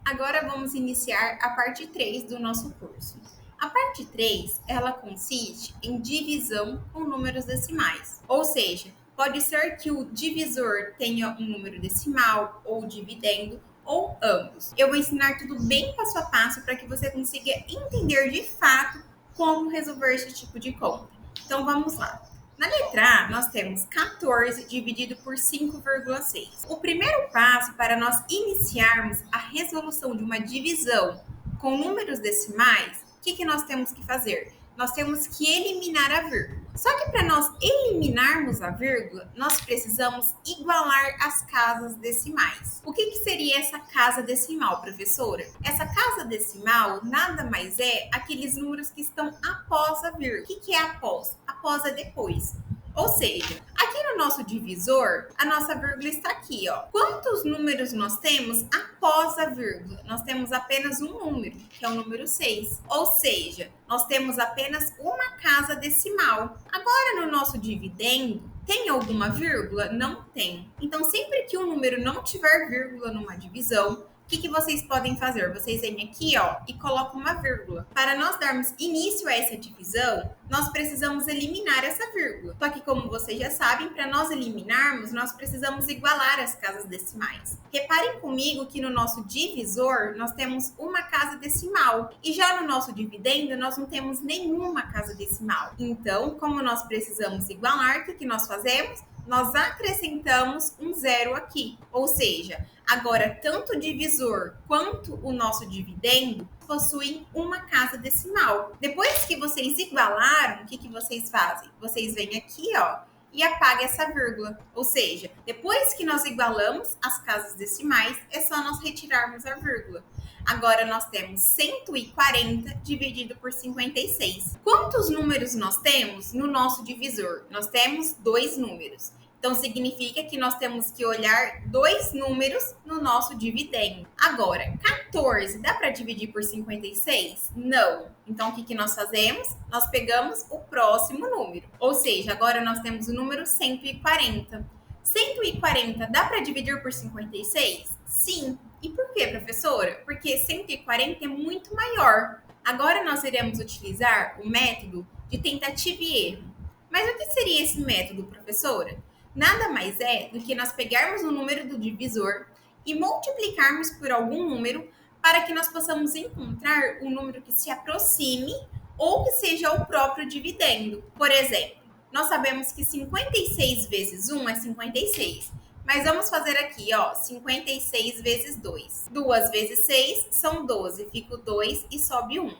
Agora vamos iniciar a parte 3 do nosso curso. A parte 3, ela consiste em divisão com números decimais. Ou seja, pode ser que o divisor tenha um número decimal ou dividendo ou ambos. Eu vou ensinar tudo bem passo a passo para que você consiga entender de fato como resolver esse tipo de conta. Então vamos lá. Na letra A, nós temos 14 dividido por 5,6. O primeiro passo para nós iniciarmos a resolução de uma divisão com números decimais, o que nós temos que fazer? Nós temos que eliminar a vírgula. Só que para nós eliminarmos a vírgula, nós precisamos igualar as casas decimais. O que seria essa casa decimal, professora? Essa casa decimal nada mais é aqueles números que estão após a vírgula. O que é após? Após é depois. Ou seja, aqui no nosso divisor, a nossa vírgula está aqui, ó. Quantos números nós temos após a vírgula? Nós temos apenas um número, que é o número 6. Ou seja, nós temos apenas uma casa decimal. Agora, no nosso dividendo, tem alguma vírgula? Não tem. Então, sempre que um número não tiver vírgula numa divisão, o que vocês podem fazer? Vocês vêm aqui, ó, e colocam uma vírgula. Para nós darmos início a essa divisão, nós precisamos eliminar essa vírgula. Só que, como vocês já sabem, para nós eliminarmos, nós precisamos igualar as casas decimais. Reparem comigo que no nosso divisor, nós temos uma casa decimal. E já no nosso dividendo, nós não temos nenhuma casa decimal. Então, como nós precisamos igualar, o que nós fazemos? Nós acrescentamos um zero aqui. Ou seja, agora tanto o divisor quanto o nosso dividendo possuem uma casa decimal. Depois que vocês igualaram, o que vocês fazem? Vocês vêm aqui, ó, e apagam essa vírgula. Ou seja, depois que nós igualamos as casas decimais, é só nós retirarmos a vírgula. Agora nós temos 140 dividido por 56. Quantos números nós temos no nosso divisor? Nós temos 2 números. Então, significa que nós temos que olhar 2 números no nosso dividendo. Agora, 14 dá para dividir por 56? Não. Então, o que nós fazemos? Nós pegamos o próximo número. Ou seja, agora nós temos o número 140. 140 dá para dividir por 56? Sim. E por quê, professora? Porque 140 é muito maior. Agora nós iremos utilizar o método de tentativa e erro. Mas o que seria esse método, professora? Nada mais é do que nós pegarmos o número do divisor e multiplicarmos por algum número para que nós possamos encontrar um número que se aproxime ou que seja o próprio dividendo. Por exemplo, nós sabemos que 56 vezes 1 é 56. Mas vamos fazer aqui, ó, 56 vezes 2. 2 vezes 6 são 12, fica o 2 e sobe 1.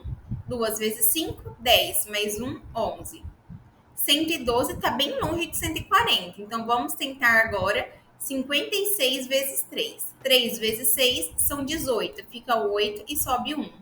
2 vezes 5, 10, mais 1, 11. 112 está bem longe de 140, então vamos tentar agora 56 vezes 3. 3 vezes 6 são 18, fica 8 e sobe 1.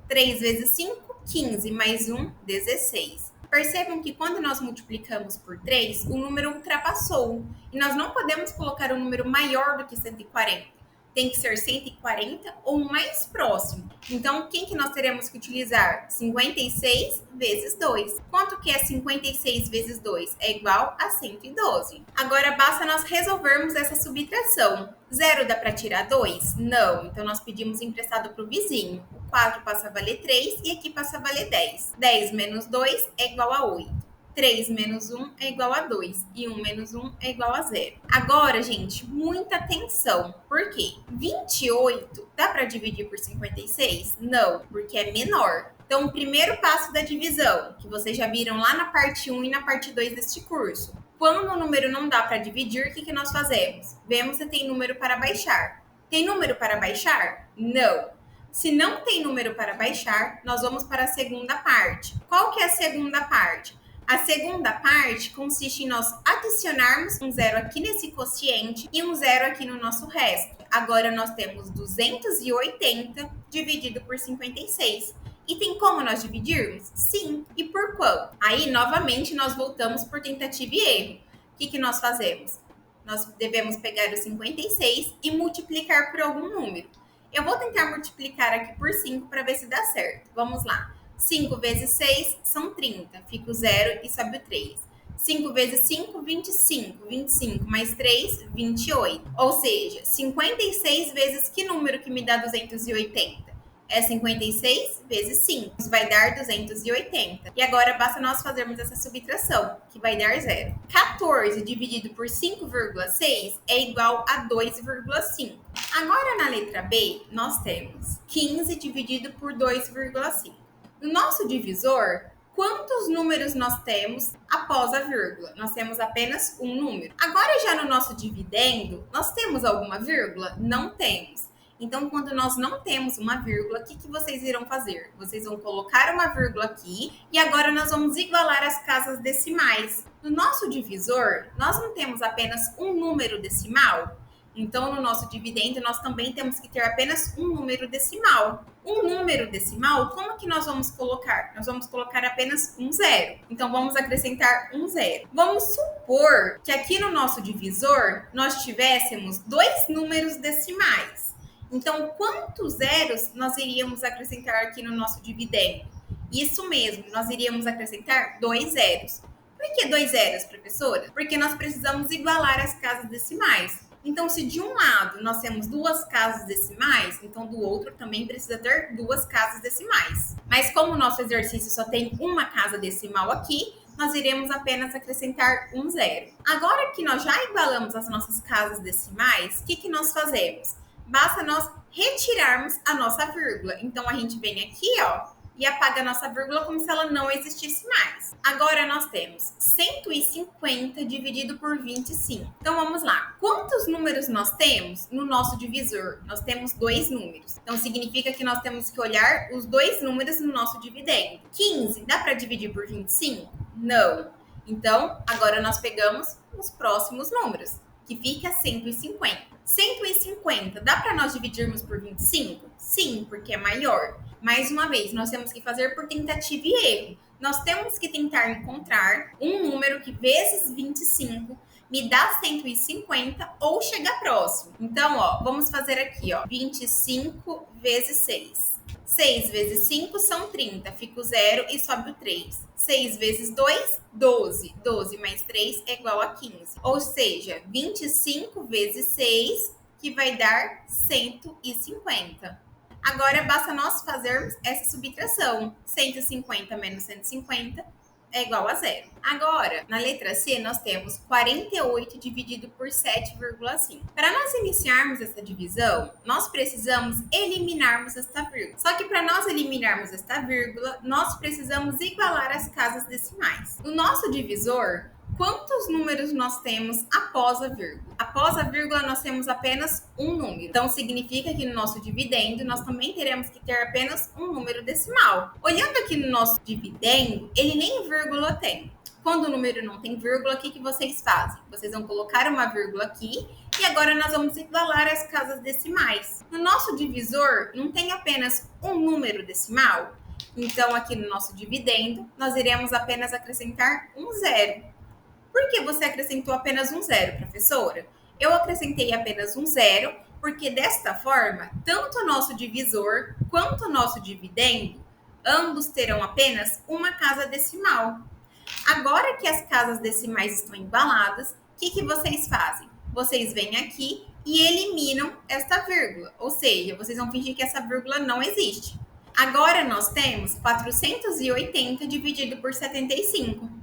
3 vezes 5, 15, mais 1, 16. Percebam que quando nós multiplicamos por 3, o número ultrapassou. E nós não podemos colocar um número maior do que 140. Tem que ser 140 ou mais próximo. Então, quem que nós teremos que utilizar? 56 vezes 2. Quanto que é 56 vezes 2? É igual a 112. Agora, basta nós resolvermos essa subtração. 0 dá para tirar 2? Não. Então, nós pedimos emprestado para o vizinho. O 4 passa a valer 3 e aqui passa a valer 10. 10 menos 2 é igual a 8. 3 menos 1 é igual a 2 e 1 menos 1 é igual a 0. Agora, gente, muita atenção. Por quê? 28 dá para dividir por 56? Não, porque é menor. Então, o primeiro passo da divisão, que vocês já viram lá na parte 1 e na parte 2 deste curso. Quando o número não dá para dividir, o que nós fazemos? Vemos se tem número para baixar. Tem número para baixar? Não. Se não tem número para baixar, nós vamos para a segunda parte. Qual que é a segunda parte? A segunda parte consiste em nós adicionarmos um zero aqui nesse quociente e um zero aqui no nosso resto. Agora nós temos 280 dividido por 56. E tem como nós dividirmos? Sim. E por quanto? Aí, novamente, nós voltamos por tentativa e erro. O que nós fazemos? Nós devemos pegar o 56 e multiplicar por algum número. Eu vou tentar multiplicar aqui por 5 para ver se dá certo. Vamos lá. 5 vezes 6 são 30. Fica o 0 e sobe o 3. 5 vezes 5, 25. 25 mais 3, 28. Ou seja, 56 vezes que número que me dá 280? É 56 vezes 5. Isso vai dar 280. E agora basta nós fazermos essa subtração, que vai dar zero. 14 dividido por 5,6 é igual a 2,5. Agora na letra B, nós temos 15 dividido por 2,5. No nosso divisor, quantos números nós temos após a vírgula? Nós temos apenas um número. Agora, já no nosso dividendo, nós temos alguma vírgula? Não temos. Então, quando nós não temos uma vírgula, o que vocês irão fazer? Vocês vão colocar uma vírgula aqui e agora nós vamos igualar as casas decimais. No nosso divisor, nós não temos apenas um número decimal? Então, no nosso dividendo, nós também temos que ter apenas um número decimal. Um número decimal, como que nós vamos colocar? Nós vamos colocar apenas um zero. Então, vamos acrescentar um zero. Vamos supor que aqui no nosso divisor, nós tivéssemos dois números decimais. Então, quantos zeros nós iríamos acrescentar aqui no nosso dividendo? Isso mesmo, nós iríamos acrescentar 2 zeros. Por que 2 zeros, professora? Porque nós precisamos igualar as casas decimais. Então, se de um lado nós temos duas casas decimais, então do outro também precisa ter duas casas decimais. Mas como o nosso exercício só tem uma casa decimal aqui, nós iremos apenas acrescentar um zero. Agora que nós já igualamos as nossas casas decimais, o que nós fazemos? Basta nós retirarmos a nossa vírgula. Então, a gente vem aqui, ó, e apaga a nossa vírgula como se ela não existisse mais. Agora, nós temos 150 dividido por 25. Então, vamos lá. Quantos números nós temos no nosso divisor? Nós temos dois números. Então, significa que nós temos que olhar os dois números no nosso dividendo. 15, dá para dividir por 25? Não. Então, agora nós pegamos os próximos números, que fica 150. 150, dá para nós dividirmos por 25? Sim, porque é maior. Mais uma vez, nós temos que fazer por tentativa e erro. Nós temos que tentar encontrar um número que vezes 25 me dá 150 ou chega próximo. Então, ó, vamos fazer aqui, ó, 25 vezes 6. 6 vezes 5 são 30, fica o 0 e sobe o 3. 6 vezes 2, 12. 12 mais 3 é igual a 15. Ou seja, 25 vezes 6, que vai dar 150. Agora, basta nós fazermos essa subtração. 150 menos 150 é igual a zero. Agora, na letra C, nós temos 48 dividido por 7,5. Para nós iniciarmos essa divisão, nós precisamos eliminarmos esta vírgula. Só que para nós eliminarmos esta vírgula, nós precisamos igualar as casas decimais. No nosso divisor, quantos números nós temos após a vírgula? Após a vírgula, nós temos apenas um número. Então, significa que no nosso dividendo, nós também teremos que ter apenas um número decimal. Olhando aqui no nosso dividendo, ele nem vírgula tem. Quando o número não tem vírgula, o que vocês fazem? Vocês vão colocar uma vírgula aqui e agora nós vamos igualar as casas decimais. No nosso divisor, não tem apenas um número decimal? Então, aqui no nosso dividendo, nós iremos apenas acrescentar um zero. Por que você acrescentou apenas um zero, professora? Eu acrescentei apenas um zero porque desta forma, tanto o nosso divisor quanto o nosso dividendo, ambos terão apenas uma casa decimal. Agora que as casas decimais estão igualadas, o que vocês fazem? Vocês vêm aqui e eliminam esta vírgula, ou seja, vocês vão fingir que essa vírgula não existe. Agora nós temos 480 dividido por 75.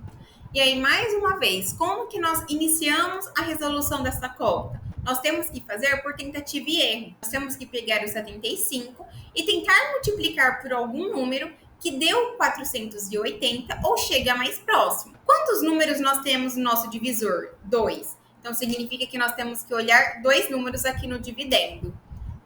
E aí, mais uma vez, como que nós iniciamos a resolução dessa conta? Nós temos que fazer por tentativa e erro. Nós temos que pegar o 75 e tentar multiplicar por algum número que deu 480 ou chega mais próximo. Quantos números nós temos no nosso divisor? 2. Então, significa que nós temos que olhar dois números aqui no dividendo.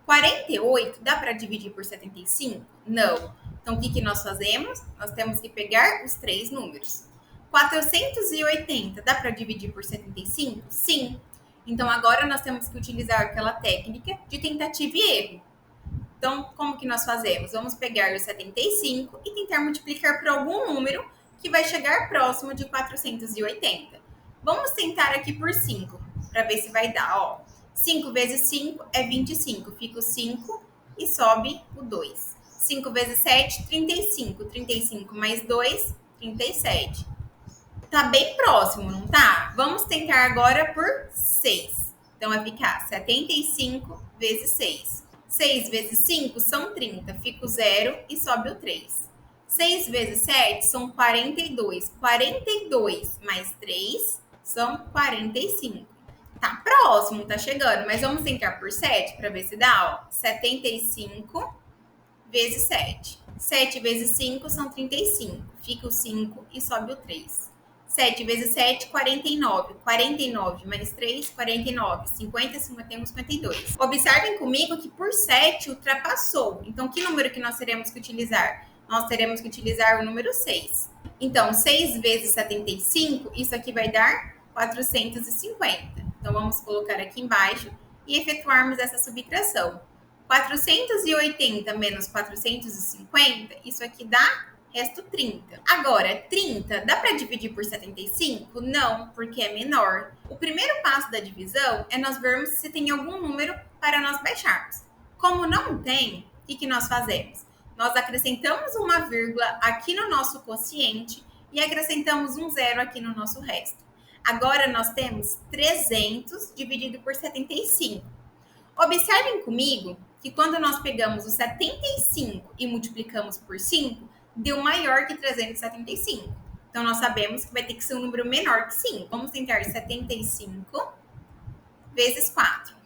48 dá para dividir por 75? Não. Então, o que nós fazemos? Nós temos que pegar os três números. 480 dá para dividir por 75? Sim. Então, agora nós temos que utilizar aquela técnica de tentativa e erro. Então, como que nós fazemos? Vamos pegar o 75 e tentar multiplicar por algum número que vai chegar próximo de 480. Vamos tentar aqui por 5, para ver se vai dar. Ó, 5 vezes 5 é 25, fica o 5 e sobe o 2. 5 vezes 7, 35. 35 mais 2, 37. Tá bem próximo, não tá? Vamos tentar agora por 6. Então, vai ficar 75 vezes 6. 6 vezes 5 são 30. Fica o 0 e sobe o 3. 6 vezes 7 são 42. 42 mais 3 são 45. Tá próximo, tá chegando. Mas vamos tentar por 7 para ver se dá, ó. 75 vezes 7. 7 vezes 5 são 35. Fica o 5 e sobe o 3. 7 vezes 7, 49. 49 mais 3, 49. 50, 51, 52. Observem comigo que por 7 ultrapassou. Então, que número que nós teremos que utilizar? Nós teremos que utilizar o número 6. Então, 6 vezes 75, isso aqui vai dar 450. Então, vamos colocar aqui embaixo e efetuarmos essa subtração. 480 menos 450, isso aqui dá resto 30. Agora, 30 dá para dividir por 75? Não, porque é menor. O primeiro passo da divisão é nós vermos se tem algum número para nós baixarmos. Como não tem, o que nós fazemos? Nós acrescentamos uma vírgula aqui no nosso quociente e acrescentamos um zero aqui no nosso resto. Agora, nós temos 300 dividido por 75. Observem comigo que quando nós pegamos o 75 e multiplicamos por 5, deu maior que 375. Então, nós sabemos que vai ter que ser um número menor que 5. Vamos tentar 75 vezes 4.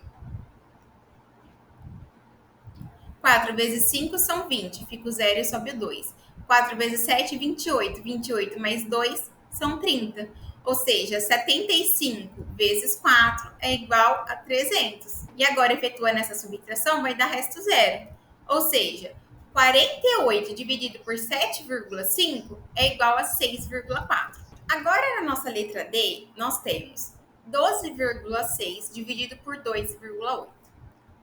4 vezes 5 são 20. Fica o 0 e sobe o 2. 4 vezes 7, 28. 28 mais 2 são 30. Ou seja, 75 vezes 4 é igual a 300. E agora, efetuando essa subtração, vai dar resto zero. Ou seja, 48 dividido por 7,5 é igual a 6,4. Agora, na nossa letra D, nós temos 12,6 dividido por 2,8.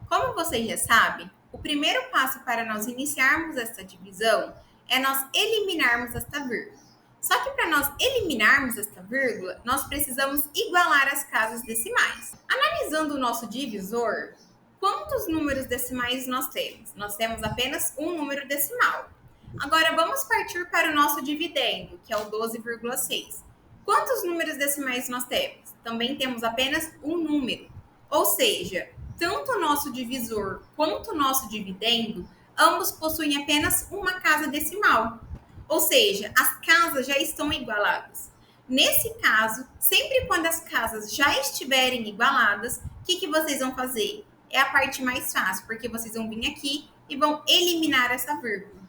Como vocês já sabem, o primeiro passo para nós iniciarmos essa divisão é nós eliminarmos esta vírgula. Só que para nós eliminarmos esta vírgula, nós precisamos igualar as casas decimais. Analisando o nosso divisor, quantos números decimais nós temos? Nós temos apenas um número decimal. Agora vamos partir para o nosso dividendo, que é o 12,6. Quantos números decimais nós temos? Também temos apenas um número. Ou seja, tanto o nosso divisor quanto o nosso dividendo, ambos possuem apenas uma casa decimal. Ou seja, as casas já estão igualadas. Nesse caso, sempre quando as casas já estiverem igualadas, o que vocês vão fazer? É a parte mais fácil, porque vocês vão vir aqui e vão eliminar essa vírgula.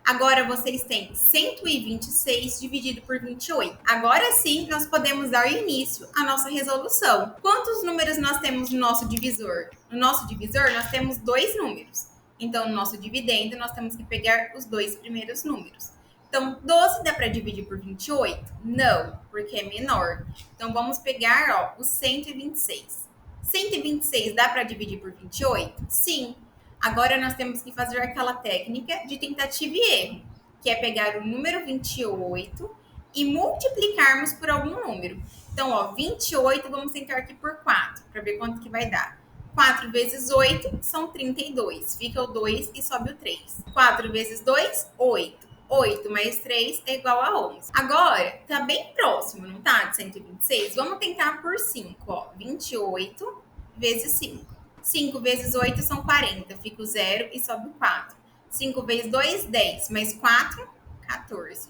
Agora, vocês têm 126 dividido por 28. Agora sim, nós podemos dar início à nossa resolução. Quantos números nós temos no nosso divisor? No nosso divisor, nós temos 2 números. Então, no nosso dividendo, nós temos que pegar os 2 primeiros números. Então, 12 dá para dividir por 28? Não, porque é menor. Então, vamos pegar o 126. 126 dá para dividir por 28? Sim. Agora, nós temos que fazer aquela técnica de tentativa e erro, que é pegar o número 28 e multiplicarmos por algum número. Então, 28, vamos tentar aqui por 4, para ver quanto que vai dar. 4 vezes 8 são 32. Fica o 2 e sobe o 3. 4 vezes 2, 8. 8 mais 3 é igual a 11. Agora, tá bem próximo, não tá? De 126. Vamos tentar por 5, 28 vezes 5. 5 vezes 8 são 40. Fica o 0 e sobe o 4. 5 vezes 2, 10. Mais 4, 14.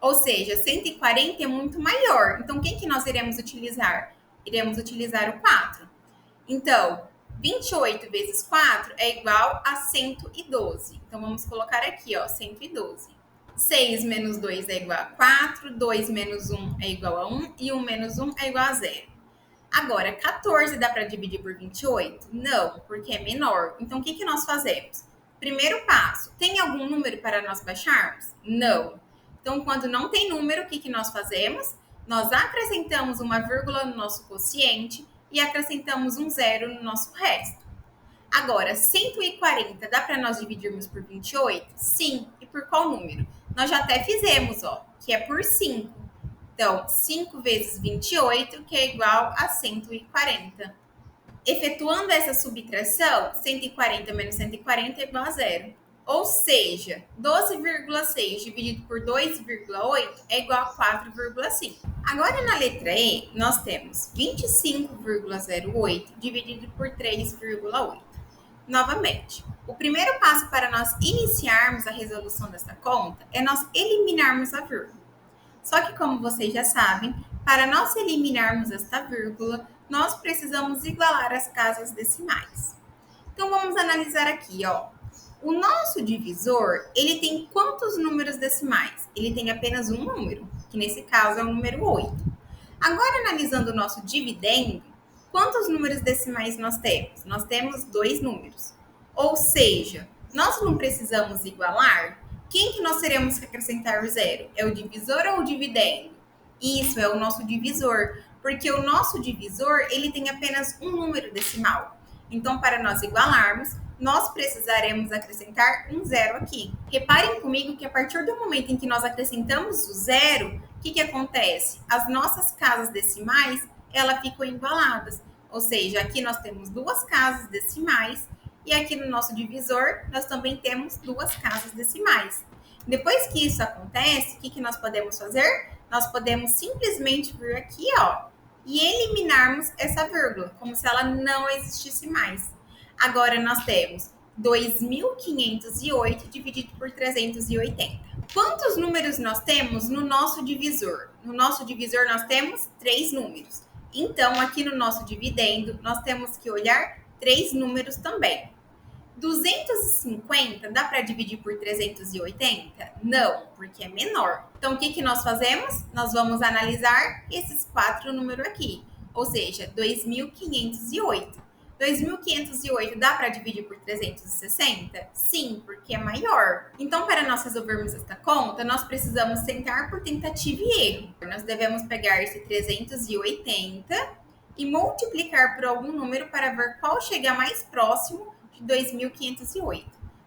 Ou seja, 140 é muito maior. Então, quem que nós iremos utilizar? Iremos utilizar o 4. Então, 28 vezes 4 é igual a 112. Então, vamos colocar aqui, 112. 6 menos 2 é igual a 4, 2 menos 1 é igual a 1 e 1 menos 1 é igual a 0. Agora, 14 dá para dividir por 28? Não, porque é menor. Então, o que nós fazemos? Primeiro passo, tem algum número para nós baixarmos? Não. Então, quando não tem número, o que nós fazemos? Nós acrescentamos uma vírgula no nosso quociente e acrescentamos um zero no nosso resto. Agora, 140 dá para nós dividirmos por 28? Sim. E por qual número? Nós já até fizemos, que é por 5. Então, 5 vezes 28, que é igual a 140. Efetuando essa subtração, 140 menos 140 é igual a 0. Ou seja, 12,6 dividido por 2,8 é igual a 4,5. Agora, na letra E, nós temos 25,08 dividido por 3,8. Novamente, o primeiro passo para nós iniciarmos a resolução dessa conta é nós eliminarmos a vírgula. Só que, como vocês já sabem, para nós eliminarmos esta vírgula, nós precisamos igualar as casas decimais. Então, vamos analisar aqui, ó. O nosso divisor, ele tem quantos números decimais? Ele tem apenas um número, que nesse caso é o número 8. Agora, analisando o nosso dividendo, quantos números decimais nós temos? Nós temos 2 números. Ou seja, nós não precisamos igualar. Quem que nós teremos que acrescentar o zero? É o divisor ou o dividendo? Isso, é o nosso divisor, porque o nosso divisor, ele tem apenas um número decimal. Então, para nós igualarmos, nós precisaremos acrescentar um zero aqui. Reparem comigo que a partir do momento em que nós acrescentamos o zero, o que acontece? As nossas casas decimais, elas ficam igualadas. Ou seja, aqui nós temos 2 casas decimais e aqui no nosso divisor nós também temos 2 casas decimais. Depois que isso acontece, o que nós podemos fazer? Nós podemos simplesmente vir aqui, ó, e eliminarmos essa vírgula, como se ela não existisse mais. Agora nós temos 2.508 dividido por 380. Quantos números nós temos no nosso divisor? No nosso divisor nós temos 3 números. Então, aqui no nosso dividendo, nós temos que olhar 3 números também. 250 dá para dividir por 380? Não, porque é menor. Então, o que nós fazemos? Nós vamos analisar esses 4 números aqui. Ou seja, 2.508. 2.508 dá para dividir por 360? Sim, porque é maior. Então, para nós resolvermos esta conta, nós precisamos tentar por tentativa e erro. Nós devemos pegar esse 380 e multiplicar por algum número para ver qual chega mais próximo de 2.508.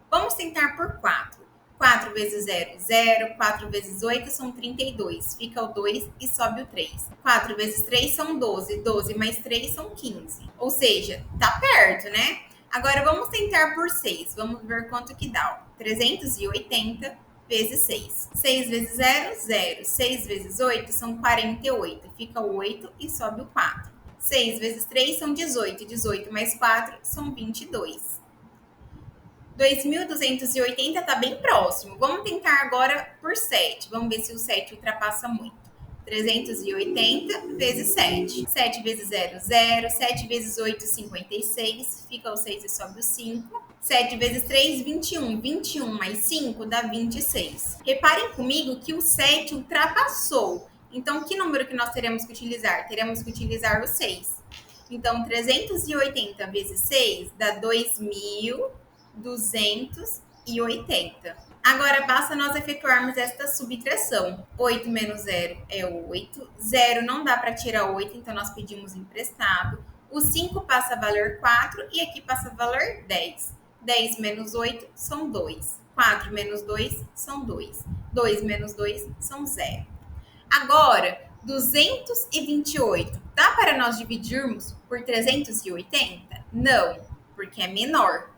Vamos tentar por 4. 4 vezes 0, 0. 4 vezes 8 são 32. Fica o 2 e sobe o 3. 4 vezes 3 são 12. 12 mais 3 são 15. Ou seja, tá perto, né? Agora vamos tentar por 6. Vamos ver quanto que dá. 380 vezes 6. 6 vezes 0, 0. 6 vezes 8 são 48. Fica o 8 e sobe o 4. 6 vezes 3 são 18. 18 mais 4 são 22. 2.280 está bem próximo. Vamos tentar agora por 7. Vamos ver se o 7 ultrapassa muito. 380 vezes 7. 7 vezes 0, 0. 7 vezes 8, 56. Fica o 6 e sobe o 5. 7 vezes 3, 21. 21 mais 5 dá 26. Reparem comigo que o 7 ultrapassou. Então, que número que nós teremos que utilizar? Teremos que utilizar o 6. Então, 380 vezes 6 dá 2.280. Agora, basta nós efetuarmos esta subtração. 8 menos 0 é 8. 0 não dá para tirar 8, então nós pedimos emprestado. O 5 passa a valer 4 e aqui passa a valer 10. 10 menos 8 são 2. 4 menos 2 são 2. 2 menos 2 são 0. Agora, 228. Dá para nós dividirmos por 380? Não, porque é menor.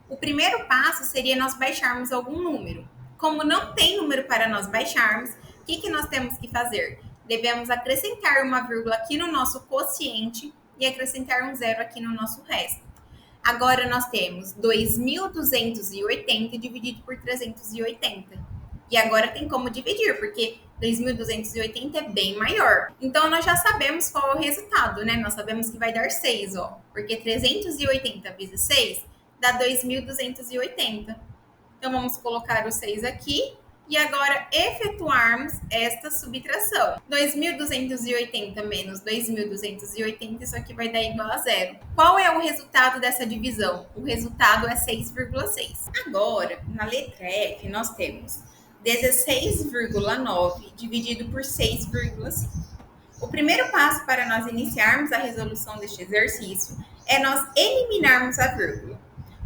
O primeiro passo seria nós baixarmos algum número. Como não tem número para nós baixarmos, o que nós temos que fazer? Devemos acrescentar uma vírgula aqui no nosso quociente e acrescentar um zero aqui no nosso resto. Agora, nós temos 2.280 dividido por 380. E agora tem como dividir, porque 2.280 é bem maior. Então, nós já sabemos qual é o resultado, né? Nós sabemos que vai dar 6, ó. Porque 380 vezes 6 dá 2.280. Então, vamos colocar o 6 aqui. E agora, efetuarmos esta subtração. 2.280 menos 2.280, isso aqui vai dar igual a 0. Qual é o resultado dessa divisão? O resultado é 6,6. Agora, na letra F, nós temos 16,9 dividido por 6,5. O primeiro passo para nós iniciarmos a resolução deste exercício é nós eliminarmos a vírgula.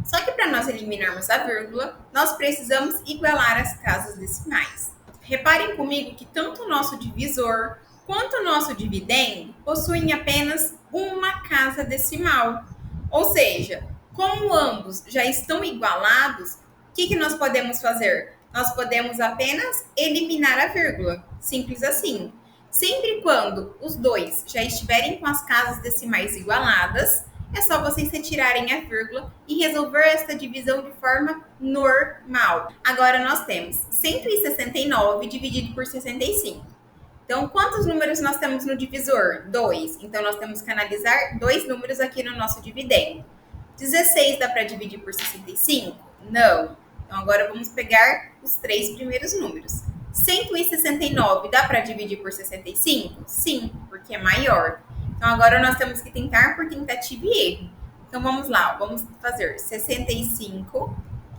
Só que para nós eliminarmos a vírgula, nós precisamos igualar as casas decimais. Reparem comigo que tanto o nosso divisor quanto o nosso dividendo possuem apenas uma casa decimal. Ou seja, como ambos já estão igualados, que nós podemos fazer? Nós podemos apenas eliminar a vírgula. Simples assim. Sempre quando os dois já estiverem com as casas decimais igualadas, é só vocês retirarem a vírgula e resolver esta divisão de forma normal. Agora nós temos 169 dividido por 65. Então, quantos números nós temos no divisor? 2. Então, nós temos que analisar 2 números aqui no nosso dividendo. 16 dá para dividir por 65? Não. Então, agora vamos pegar os 3 primeiros números. 169 dá para dividir por 65? Sim, porque é maior. Então, agora nós temos que tentar por tentativa e erro. Então, vamos lá. Vamos fazer 65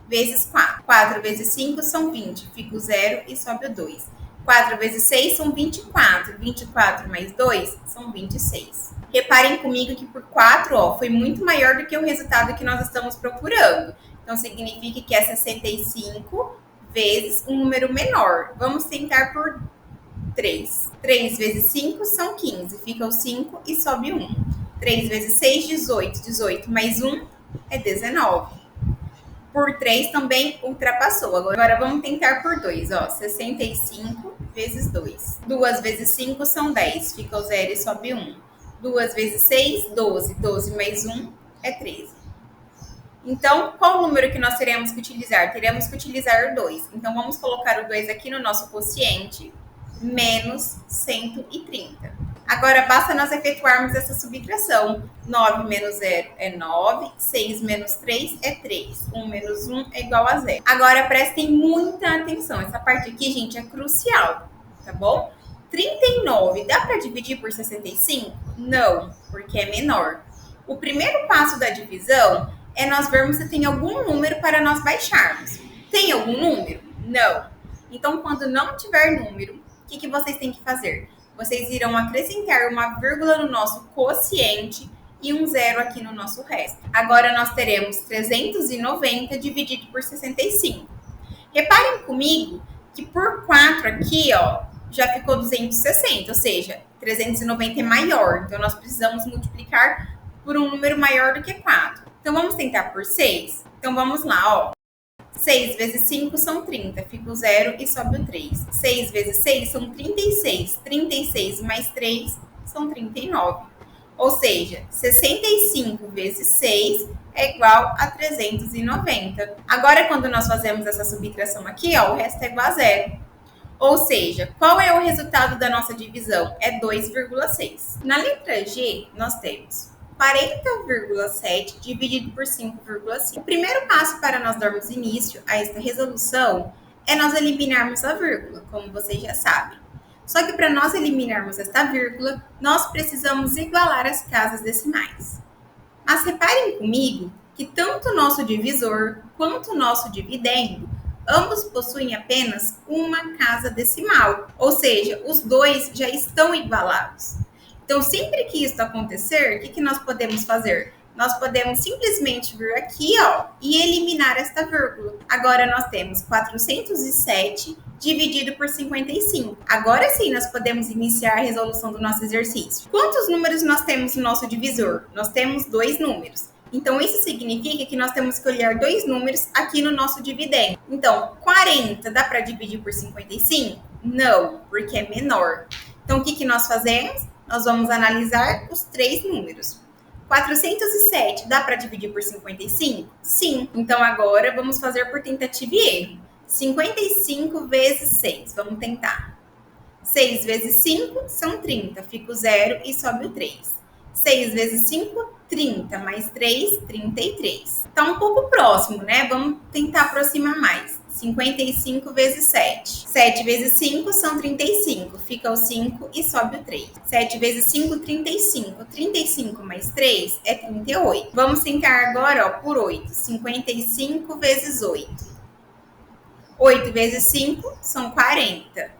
vezes 4. 4 vezes 5 são 20. Fica o 0 e sobe o 2. 4 vezes 6 são 24. 24 mais 2 são 26. Reparem comigo que por 4, foi muito maior do que o resultado que nós estamos procurando. Então, significa que é 65 vezes um número menor. Vamos tentar por 3. 3 vezes 5 são 15. Fica o 5 e sobe 1. 3 vezes 6, 18. 18 mais 1 é 19. Por 3 também ultrapassou. Agora vamos tentar por 2. 65 vezes 2. 2 vezes 5 são 10. Fica o 0 e sobe 1. 2 vezes 6, 12. 12 mais 1 é 13. Então, qual o número que nós teremos que utilizar? Teremos que utilizar o 2. Então, vamos colocar o 2 aqui no nosso quociente, menos 130. Agora, basta nós efetuarmos essa subtração. 9 menos 0 é 9, 6 menos 3 é 3, 1 menos 1 é igual a 0. Agora, prestem muita atenção. Essa parte aqui, gente, é crucial, tá bom? 39 dá para dividir por 65? Não, porque é menor. O primeiro passo da divisão é nós vermos se tem algum número para nós baixarmos. Tem algum número? Não. Então, quando não tiver número, o que vocês têm que fazer? Vocês irão acrescentar uma vírgula no nosso quociente e um 0 aqui no nosso resto. Agora, nós teremos 390 dividido por 65. Reparem comigo que por 4 aqui, já ficou 260, ou seja, 390 é maior. Então, nós precisamos multiplicar por um número maior do que 4. Então, vamos tentar por 6? Então, vamos lá, 6 vezes 5 são 30, fica o 0 e sobe o 3. 6 vezes 6 são 36. 36 mais 3 são 39. Ou seja, 65 vezes 6 é igual a 390. Agora, quando nós fazemos essa subtração aqui, o resto é igual a 0. Ou seja, qual é o resultado da nossa divisão? É 2,6. Na letra G, nós temos 40,7 dividido por 5,5. O primeiro passo para nós darmos início a esta resolução é nós eliminarmos a vírgula, como vocês já sabem. Só que para nós eliminarmos esta vírgula, nós precisamos igualar as casas decimais. Mas reparem comigo que tanto o nosso divisor quanto o nosso dividendo, ambos possuem apenas uma casa decimal, ou seja, os dois já estão igualados. Então, sempre que isso acontecer, o que nós podemos fazer? Nós podemos simplesmente vir aqui, e eliminar esta vírgula. Agora, nós temos 407 dividido por 55. Agora sim, nós podemos iniciar a resolução do nosso exercício. Quantos números nós temos no nosso divisor? Nós temos 2 números. Então, isso significa que nós temos que olhar 2 números aqui no nosso dividendo. Então, 40 dá para dividir por 55? Não, porque é menor. Então, o que nós fazemos? Nós vamos analisar os 3 números. 407 dá para dividir por 55? Sim. Então, agora vamos fazer por tentativa e erro. 55 vezes 6. Vamos tentar. 6 vezes 5 são 30. Fica o 0 e sobe o 3. 6 vezes 5, 30. Mais 3, 33. Tá um pouco próximo, né? Vamos tentar aproximar mais. 55 vezes 7. 7 vezes 5 são 35. Fica o 5 e sobe o 3. 7 vezes 5, 35. 35 mais 3 é 38. Vamos tentar agora, por 8. 55 vezes 8. 8 vezes 5 são 40.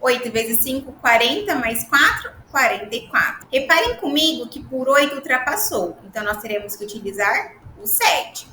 8 vezes 5, 40 mais 4, 44. Reparem comigo que por 8 ultrapassou. Então, nós teremos que utilizar o 7.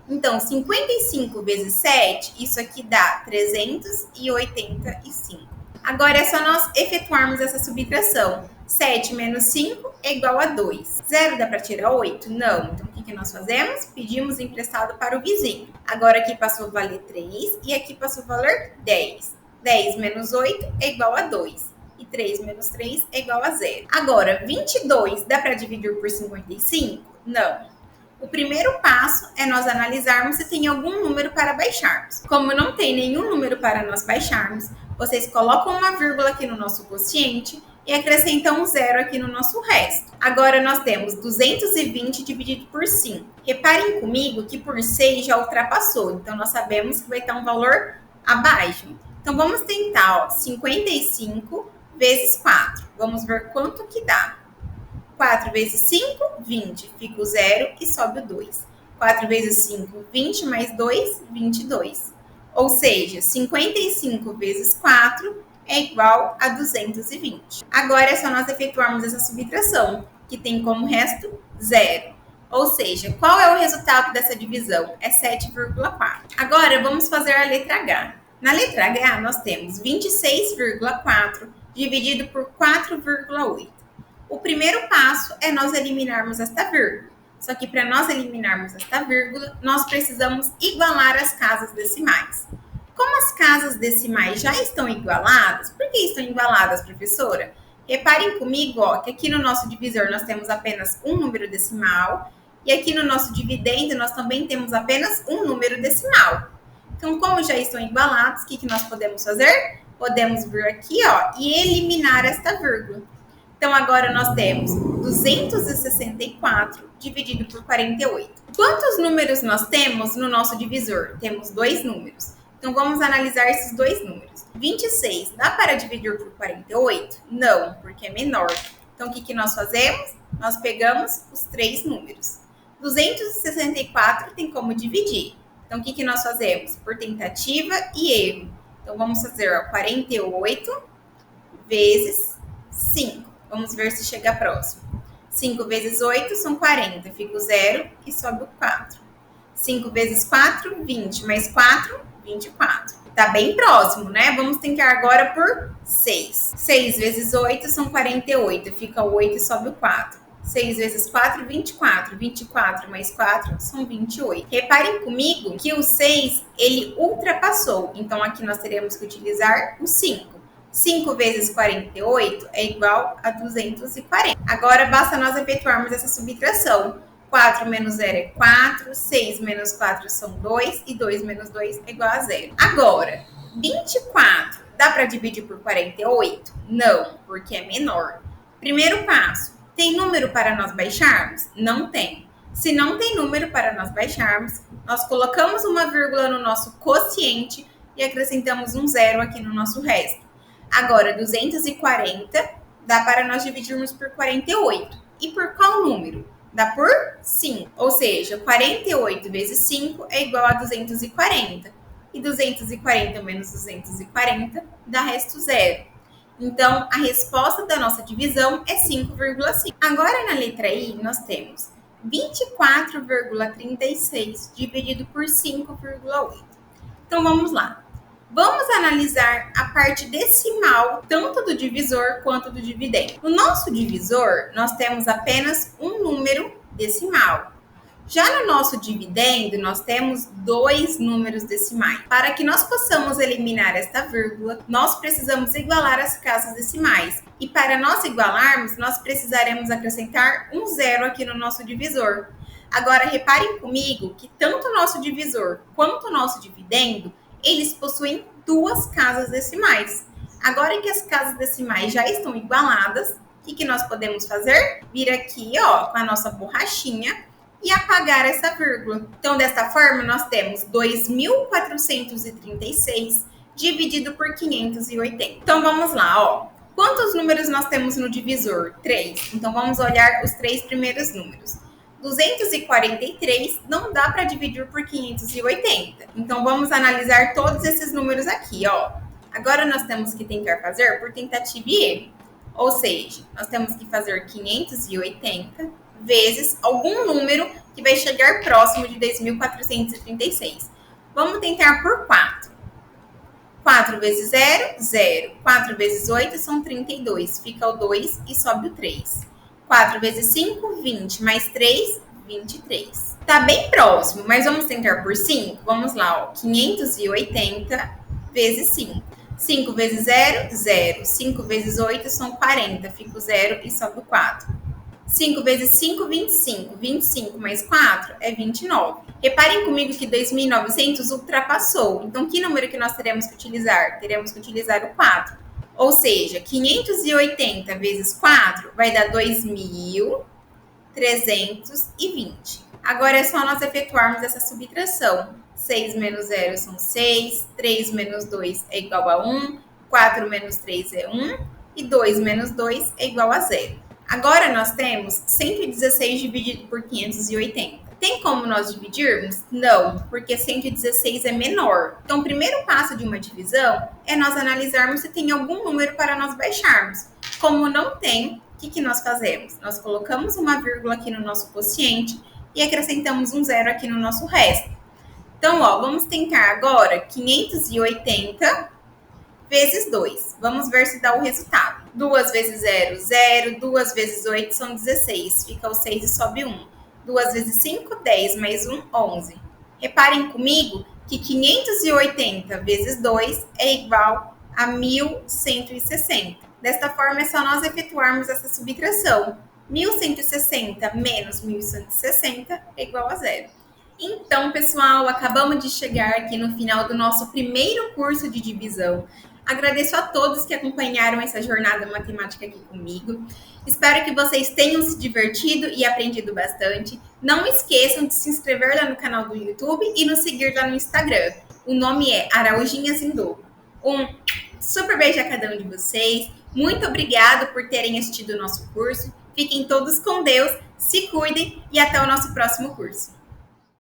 Então, 55 vezes 7, isso aqui dá 385. Agora, é só nós efetuarmos essa subtração. 7 menos 5 é igual a 2. 0 dá para tirar 8? Não. Então, o que que nós fazemos? Pedimos emprestado para o vizinho. Agora aqui passou a valer 3 e aqui passou a valer 10. 10 menos 8 é igual a 2. E 3 menos 3 é igual a 0. Agora, 22 dá para dividir por 55? Não. O primeiro passo é nós analisarmos se tem algum número para baixarmos. Como não tem nenhum número para nós baixarmos, vocês colocam uma vírgula aqui no nosso quociente e acrescentam um zero aqui no nosso resto. Agora nós temos 220 dividido por 5. Reparem comigo que por 6 já ultrapassou, então nós sabemos que vai estar um valor abaixo. Então vamos tentar, 55 vezes 4. Vamos ver quanto que dá. 4 vezes 5, 20. Fica o 0 e sobe o 2. 4 vezes 5, 20 mais 2, 22. Ou seja, 55 vezes 4 é igual a 220. Agora é só nós efetuarmos essa subtração, que tem como resto 0. Ou seja, qual é o resultado dessa divisão? É 7,4. Agora vamos fazer a letra H. Na letra H nós temos 26,4 dividido por 4,8. O primeiro passo é nós eliminarmos esta vírgula. Só que para nós eliminarmos esta vírgula, nós precisamos igualar as casas decimais. Como as casas decimais já estão igualadas, por que estão igualadas, professora? Reparem comigo, que aqui no nosso divisor nós temos apenas um número decimal e aqui no nosso dividendo nós também temos apenas um número decimal. Então, como já estão igualados, o que nós podemos fazer? Podemos vir aqui, e eliminar esta vírgula. Então, agora nós temos 264 dividido por 48. Quantos números nós temos no nosso divisor? Temos 2 números. Então, vamos analisar esses 2 números. 26 dá para dividir por 48? Não, porque é menor. Então, o que nós fazemos? Nós pegamos os 3 números. 264 tem como dividir. Então, o que nós fazemos? Por tentativa e erro. Então, vamos fazer 48 vezes 5. Vamos ver se chega próximo. 5 vezes 8 são 40. Fica o 0 e sobe o 4. 5 vezes 4, 20. Mais 4, 24. Tá bem próximo, né? Vamos tentar agora por 6. 6 vezes 8 são 48. Fica o 8 e sobe o 4. 6 vezes 4, 24. 24 mais 4 são 28. Reparem comigo que o 6, ele ultrapassou. Então, aqui nós teremos que utilizar o 5. 5 vezes 48 é igual a 240. Agora, basta nós efetuarmos essa subtração. 4 menos 0 é 4, 6 menos 4 são 2, e 2 menos 2 é igual a 0. Agora, 24 dá para dividir por 48? Não, porque é menor. Primeiro passo, tem número para nós baixarmos? Não tem. Se não tem número para nós baixarmos, nós colocamos uma vírgula no nosso quociente e acrescentamos um 0 aqui no nosso resto. Agora, 240 dá para nós dividirmos por 48. E por qual número? Dá por 5. Ou seja, 48 vezes 5 é igual a 240. E 240 menos 240 dá resto 0. Então, a resposta da nossa divisão é 5,5. Agora, na letra I, nós temos 24,36 dividido por 5,8. Então, vamos lá. Vamos analisar a parte decimal, tanto do divisor quanto do dividendo. No nosso divisor, nós temos apenas um número decimal. Já no nosso dividendo, nós temos 2 números decimais. Para que nós possamos eliminar esta vírgula, nós precisamos igualar as casas decimais. E para nós igualarmos, nós precisaremos acrescentar um 0 aqui no nosso divisor. Agora, reparem comigo que tanto o nosso divisor quanto o nosso dividendo, eles possuem 2 casas decimais. Agora que as casas decimais já estão igualadas, o que nós podemos fazer? Vir aqui, com a nossa borrachinha e apagar essa vírgula. Então, desta forma, nós temos 2.436 dividido por 580. Então, vamos lá, Quantos números nós temos no divisor? 3. Então, vamos olhar os 3 primeiros números. 243 não dá para dividir por 580. Então, vamos analisar todos esses números aqui, Agora, nós temos que tentar fazer por tentativa e erro. Ou seja, nós temos que fazer 580 vezes algum número que vai chegar próximo de 2.436. Vamos tentar por 4. 4 vezes 0, 0. 4 vezes 8 são 32. Fica o 2 e sobe o 3. 4 vezes 5, 20. Mais 3, 23. Tá bem próximo, mas vamos tentar por 5? Vamos lá, ó. 580 vezes 5. 5 vezes 0, 0. 5 vezes 8 são 40. Fica o 0 e sobe o 4. 5 vezes 5, 25. 25 mais 4 é 29. Reparem comigo que 2.900 ultrapassou. Então, que número que nós teremos que utilizar? Teremos que utilizar o 4. Ou seja, 580 vezes 4 vai dar 2.320. Agora é só nós efetuarmos essa subtração. 6 menos 0 são 6, 3 menos 2 é igual a 1, 4 menos 3 é 1 e 2 menos 2 é igual a 0. Agora nós temos 116 dividido por 580. Tem como nós dividirmos? Não, porque 116 é menor. Então, o primeiro passo de uma divisão é nós analisarmos se tem algum número para nós baixarmos. Como não tem, o que nós fazemos? Nós colocamos uma vírgula aqui no nosso quociente e acrescentamos um zero aqui no nosso resto. Então, ó, vamos tentar agora 580 vezes 2. Vamos ver se dá o resultado. 2 vezes 0, 0. 2 vezes 8 são 16. Fica o 6 e sobe 1. 2 vezes 5, 10. Mais 1, 11. Reparem comigo que 580 vezes 2 é igual a 1.160. Desta forma, é só nós efetuarmos essa subtração. 1.160 menos 1.160 é igual a 0. Então, pessoal, acabamos de chegar aqui no final do nosso primeiro curso de divisão. Agradeço a todos que acompanharam essa jornada matemática aqui comigo. Espero que vocês tenham se divertido e aprendido bastante. Não esqueçam de se inscrever lá no canal do YouTube e nos seguir lá no Instagram. O nome é Araujinhas Indo. Um super beijo a cada um de vocês. Muito obrigado por terem assistido o nosso curso. Fiquem todos com Deus, se cuidem e até o nosso próximo curso.